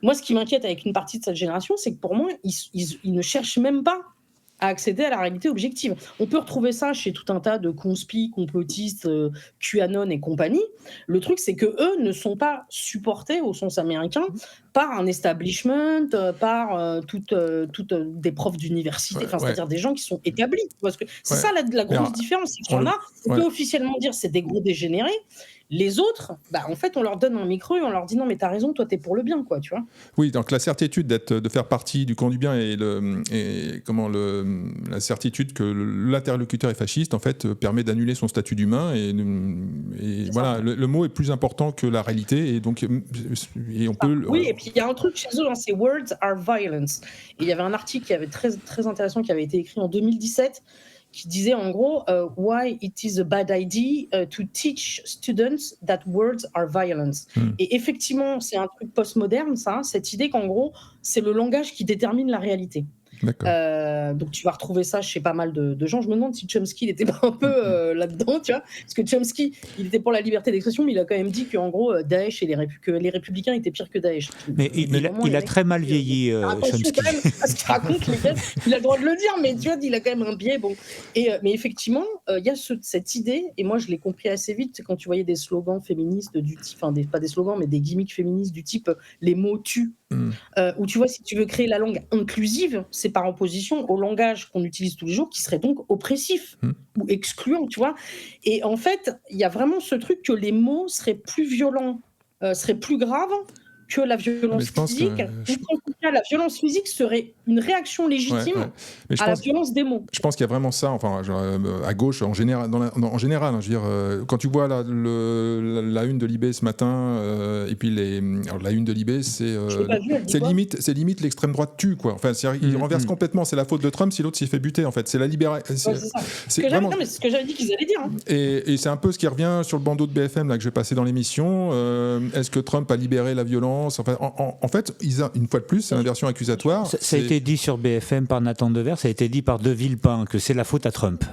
Moi, ce qui m'inquiète avec une partie de cette génération, c'est que pour moi, ils ne cherchent même pas à accéder à la réalité objective. On peut retrouver ça chez tout un tas de conspis, complotistes, QAnon et compagnie. Le truc, c'est que eux ne sont pas supportés au sens américain par un establishment, par des profs d'université, Ouais. c'est-à-dire des gens qui sont établis. Parce que c'est ça la grosse différence, c'est qu'il y en a, on peut officiellement dire c'est des gros dégénérés. Les autres, en fait, on leur donne un micro et on leur dit non, mais t'as raison, toi, t'es pour le bien, quoi, tu vois. Oui, donc la certitude de faire partie du camp du bien et la certitude que l'interlocuteur est fasciste, en fait, permet d'annuler son statut d'humain. Et voilà, le mot est plus important que la réalité. Et donc, on peut. Oui, et puis il y a un truc chez eux, c'est Words are violence. Et il y avait un article qui avait très, très intéressant qui avait été écrit en 2017 qui disait en gros why it is a bad idea to teach students that words are violence. Et effectivement, c'est un truc postmoderne, ça, cette idée qu'en gros, c'est le langage qui détermine la réalité. Donc tu vas retrouver ça chez pas mal de gens. Je me demande si Chomsky n'était pas un peu là-dedans, tu vois, parce que Chomsky, il était pour la liberté d'expression, mais il a quand même dit qu'en gros Daesh et que les républicains étaient pires que Daesh. Mais il a très mal vieilli, Chomsky. Quand même, parce qu'il raconte les gars, il a le droit de le dire, mais tu vois, il a quand même un biais. Bon, mais effectivement, il y a cette idée, et moi je l'ai compris assez vite, c'est quand tu voyais des slogans féministes du type, pas des slogans, mais des gimmicks féministes du type les mots tuent. Où tu vois, si tu veux créer la langue inclusive, c'est par opposition au langage qu'on utilise tous les jours qui serait donc oppressif ou excluant, tu vois. Et en fait, il y a vraiment ce truc que les mots seraient plus violents, seraient plus graves que la violence physique. En tout cas, la violence physique serait une réaction légitime à la violence des mots. Je pense qu'il y a vraiment ça, enfin, à gauche, en général, en général, je veux dire, quand tu vois la une de Libé ce matin, et puis la une de Libé, c'est limite l'extrême droite tue, quoi. Enfin, il renverse complètement, c'est la faute de Trump si l'autre s'y fait buter, en fait. C'est la libération. C'est ce que j'avais dit qu'ils allaient dire. Hein. Et c'est un peu ce qui revient sur le bandeau de BFM là, que je vais passer dans l'émission. Est-ce que Trump a libéré la violence ? Enfin, en fait, une fois de plus, c'est l'inversion accusatoire. Ça a été dit sur BFM par Nathan Devers, ça a été dit par De Villepin que c'est la faute à Trump.